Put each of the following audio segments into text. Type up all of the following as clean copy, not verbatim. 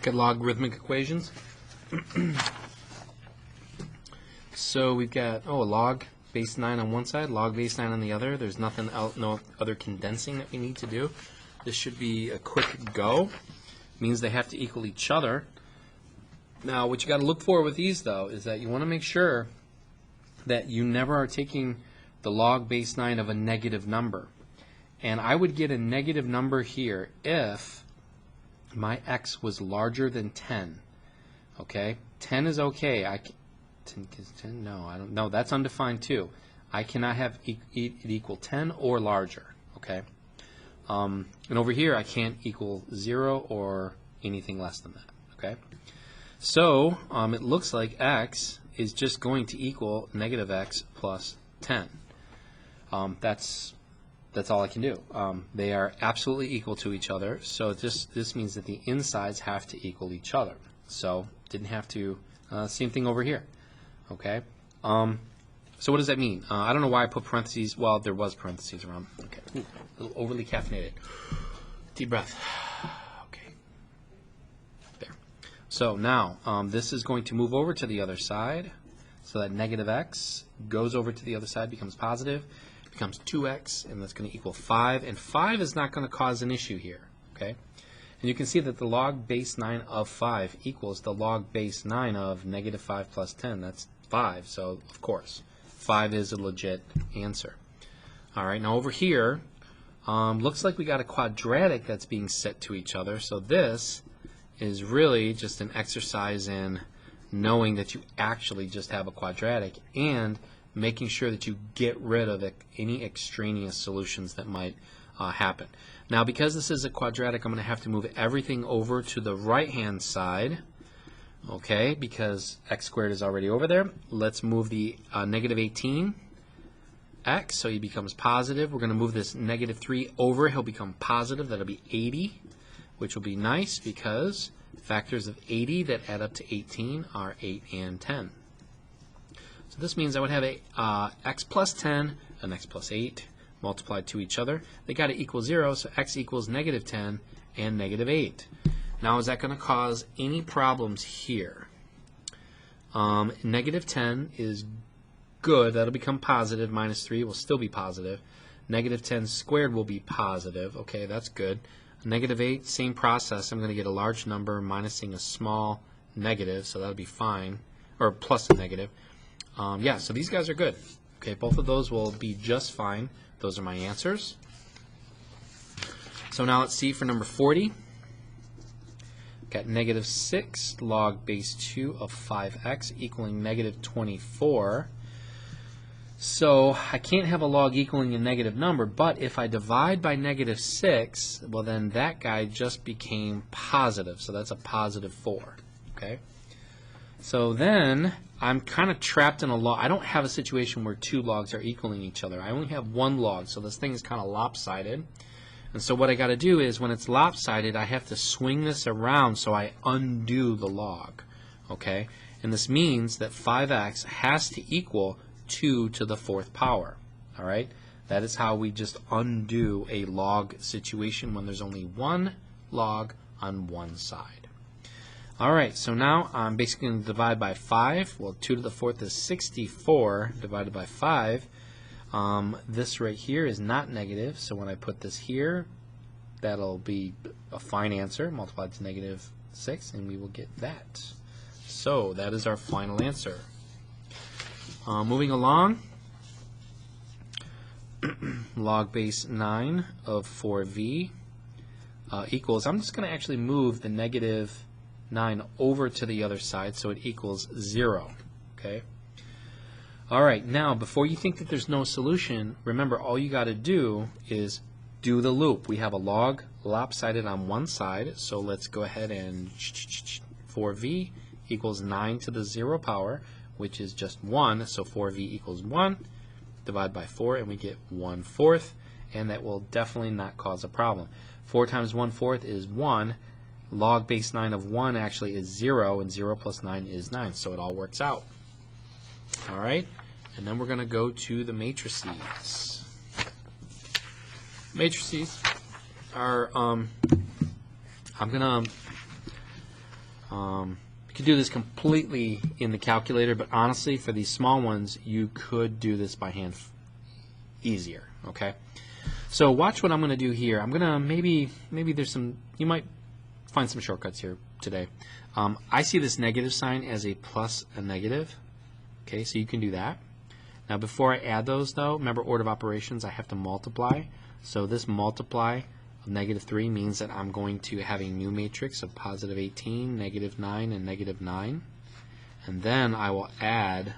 look at logarithmic equations. So we've got, a log base 9 on one side, log base 9 on the other. There's nothing else, no other condensing that we need to do. This should be a quick go. Means they have to equal each other. Now, what you got to look for with these, though, is that you want to make sure that you never are taking the log base 9 of a negative number. And I would get a negative number here if my x was larger than 10. Okay? 10 is okay. 10, no, I don't know. That's undefined too. I cannot have it equal 10 or larger. Okay? And over here, I can't equal 0 or anything less than that. Okay? So, it looks like x is just going to equal negative x plus 10. That's all I can do. They are absolutely equal to each other, so this means that the insides have to equal each other. So, didn't have to, same thing over here. Okay? So what does that mean? I don't know why I put parentheses. Well, there was parentheses around. Okay. Ooh, a little overly caffeinated. Deep breath. Okay. There. So now, this is going to move over to the other side. So that negative x goes over to the other side, becomes positive, becomes 2x, and that's going to equal 5. And 5 is not going to cause an issue here. Okay? And you can see that the log base 9 of 5 equals the log base 9 of negative 5 plus 10. That's 5, so of course 5 is a legit answer. Alright, now over here looks like we got a quadratic that's being set to each other, so this is really just an exercise in knowing that you actually just have a quadratic and making sure that you get rid of any extraneous solutions that might happen. Now because this is a quadratic, I'm going to have to move everything over to the right hand side. Okay, because x squared is already over there. Let's move the negative 18 x, so he becomes positive. We're going to move this negative 3 over. He'll become positive. That'll be 80, which will be nice because factors of 80 that add up to 18 are 8 and 10. So this means I would have a x plus 10 and x plus 8 multiplied to each other. They got to equal 0, so x equals negative 10 and negative 8. Now, is that going to cause any problems here? Negative 10 is good. That'll become positive. Minus 3 will still be positive. Negative 10 squared will be positive. Okay, that's good. Negative 8, same process. I'm going to get a large number minusing a small negative, so that'll be fine. Or plus a negative. Yeah, so these guys are good. Okay, both of those will be just fine. Those are my answers. So now let's see for number 40. Got negative 6 log base 2 of 5x equaling negative 24. So I can't have a log equaling a negative number, but if I divide by negative 6, well then that guy just became positive. So that's a positive 4. Okay. So then I'm kind of trapped in a log. I don't have a situation where two logs are equaling each other. I only have one log, so this thing is kind of lopsided. And so what I got to do is when it's lopsided, I have to swing this around so I undo the log. Okay? And this means that 5x has to equal 2 to the 4th power. All right? That is how we just undo a log situation when there's only one log on one side. All right, so now I'm basically going to divide by 5. Well, 2 to the 4th is 64 divided by 5. This right here is not negative, so when I put this here, that'll be a fine answer, multiplied to negative 6, and we will get that. So that is our final answer. Moving along, log base 9 of 4v equals, I'm just going to actually move the negative 9 over to the other side so it equals 0. Okay. Alright, now before you think that there's no solution, remember all you got to do is do the loop. We have a log lopsided on one side, so let's go ahead and 4v equals 9 to the 0 power, which is just 1, so 4v equals 1, divide by 4 and we get 1/4, and that will definitely not cause a problem. 4 times 1/4 is 1. Log base 9 of 1 actually is 0, and 0 plus 9 is 9, so it all works out. Alright, and then we're going to go to the matrices. Matrices are, I'm going to You could do this completely in the calculator, but honestly, for these small ones, you could do this by hand easier, okay? So watch what I'm going to do here. I'm going to maybe there's some, you might find some shortcuts here today. I see this negative sign as a plus a negative, okay, so you can do that. Now before I add those though, remember order of operations, I have to multiply. So this multiply of -3 means that I'm going to have a new matrix of positive 18, -9, and -9. And then I will add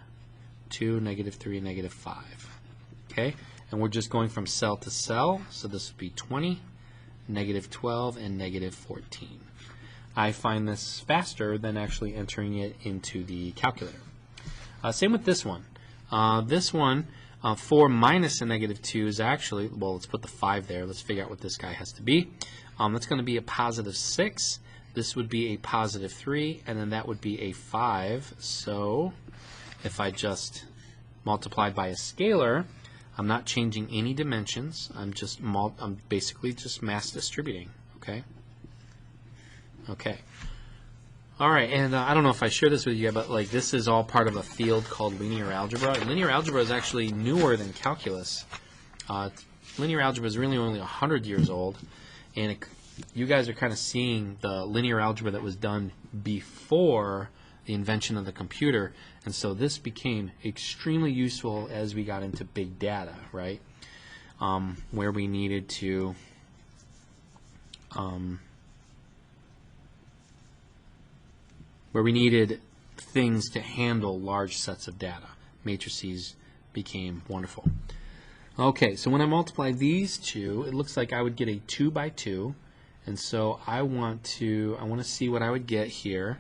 2, -3, -5. Okay? And we're just going from cell to cell, so this would be 20, -12, and -14. I find this faster than actually entering it into the calculator. Same with this one. This one, 4 minus a -2 is actually, well, let's put the 5 there. Let's figure out what this guy has to be. That's going to be a positive 6. This would be a positive 3, and then that would be a 5. So if I just multiply by a scalar, I'm not changing any dimensions. I'm basically just mass distributing. Okay. Okay. All right, and I don't know if I share this with you, but like this is all part of a field called linear algebra. And linear algebra is actually newer than calculus. Linear algebra is really only 100 years old, and you guys are kind of seeing the linear algebra that was done before the invention of the computer. And so this became extremely useful as we got into big data, right? Where we needed to where we needed things to handle large sets of data. Matrices became wonderful. Okay, so when I multiply these two, it looks like I would get a 2 by 2, and so I want to see what I would get here.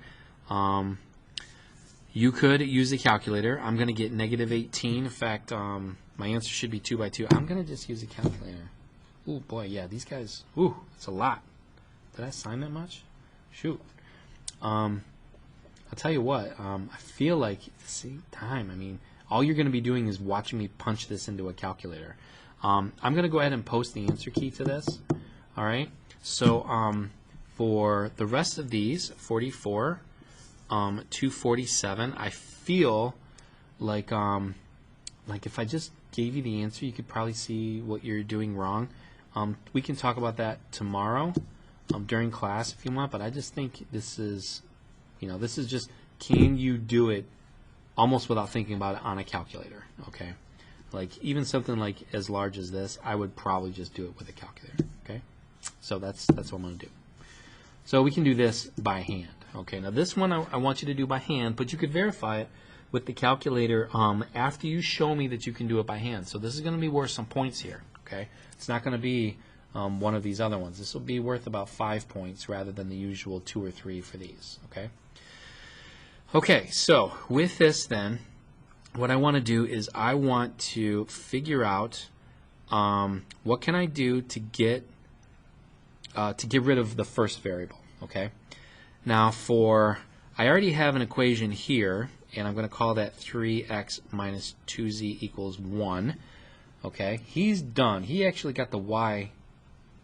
You could use the calculator. I'm going to get -18. In fact, my answer should be 2 by 2. I'm going to just use a calculator. Ooh, boy, yeah, these guys, ooh, it's a lot. Did I sign that much? Shoot. I'll tell you what, I feel like, see, time, I mean, all you're going to be doing is watching me punch this into a calculator. I'm going to go ahead and post the answer key to this, all right? So for the rest of these, 44, 247, I feel like if I just gave you the answer, you could probably see what you're doing wrong. We can talk about that tomorrow during class if you want, but I just think this is, this is just, can you do it almost without thinking about it on a calculator, okay? Like even something like as large as this, I would probably just do it with a calculator, okay? So that's what I'm going to do. So we can do this by hand, okay? Now this one I want you to do by hand, but you could verify it with the calculator after you show me that you can do it by hand. So this is going to be worth some points here, okay? It's not going to be one of these other ones. This will be worth about 5 points rather than the usual 2 or 3 for these, okay? Okay, so with this then, what I want to do is I want to figure out what can I do to get rid of the first variable, okay? Now I already have an equation here, and I'm going to call that 3x minus 2z equals 1, okay? He's done. He actually got the y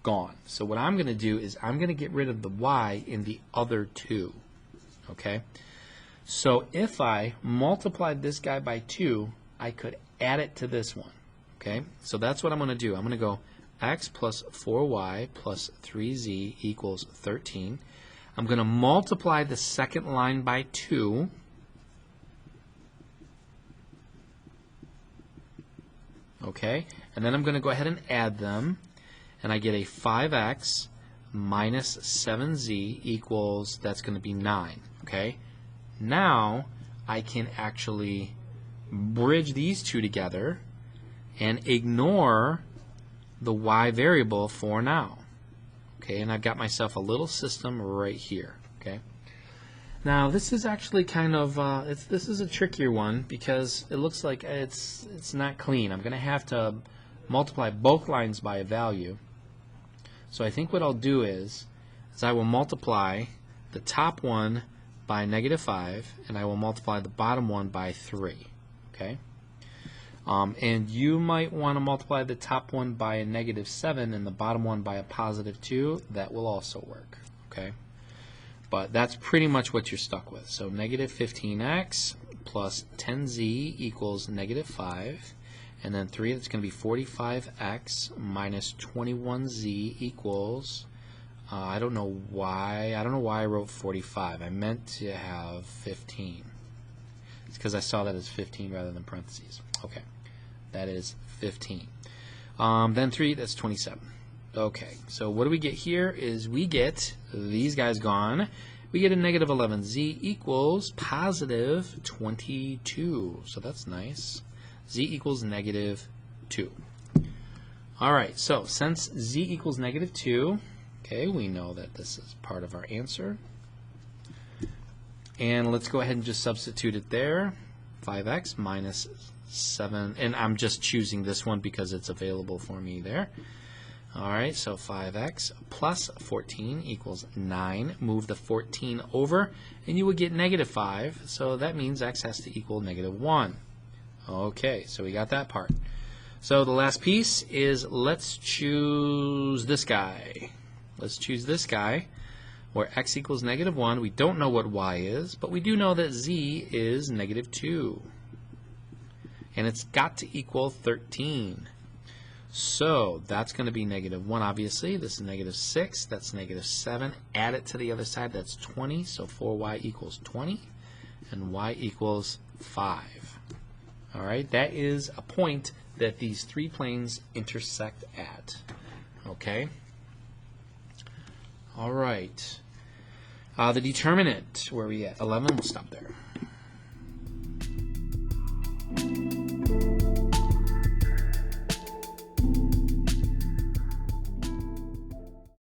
gone. So what I'm going to do is I'm going to get rid of the y in the other two, okay? So if I multiplied this guy by 2, I could add it to this one, okay? So that's what I'm going to do. I'm going to go x plus 4y plus 3z equals 13. I'm going to multiply the second line by 2. Okay, and then I'm going to go ahead and add them, and I get a 5x minus 7z equals, that's going to be 9, okay? Now I can actually bridge these two together and ignore the y variable for now. Okay, and I've got myself a little system right here. Okay. Now this is actually kind of this is a trickier one because it looks like it's not clean. I'm going to have to multiply both lines by a value. So I think what I'll do is I will multiply the top one by -5, and I will multiply the bottom one by 3. Okay. And you might want to multiply the top one by a -7 and the bottom one by a +2. That will also work. Okay. But that's pretty much what you're stuck with. So negative 15x plus 10z equals negative 5. And then 3, that's going to be 45x minus 21z equals, I don't know why I wrote 45. I meant to have 15. It's because I saw that as 15 rather than parentheses. Okay, that is 15. Then 3, that's 27. Okay, so what do we get here is we get these guys gone. We get a negative 11z equals positive 22. So that's nice. Z equals negative 2. All right, so since z equals negative 2, okay, we know that this is part of our answer. And let's go ahead and just substitute it there. 5x minus 7, and I'm just choosing this one because it's available for me there. All right, so 5x plus 14 equals 9. Move the 14 over, and you would get negative 5. So that means x has to equal negative 1. Okay, so we got that part. So the last piece is let's choose this guy. Let's choose this guy where x equals negative 1. We don't know what y is, but we do know that z is negative 2. And it's got to equal 13. So that's going to be negative 1, obviously. This is negative 6. That's negative 7. Add it to the other side. That's 20. So 4y equals 20. And y equals 5. All right, that is a point that these three planes intersect at. Okay. All right. The determinant, where are we at? 11. We'll stop there.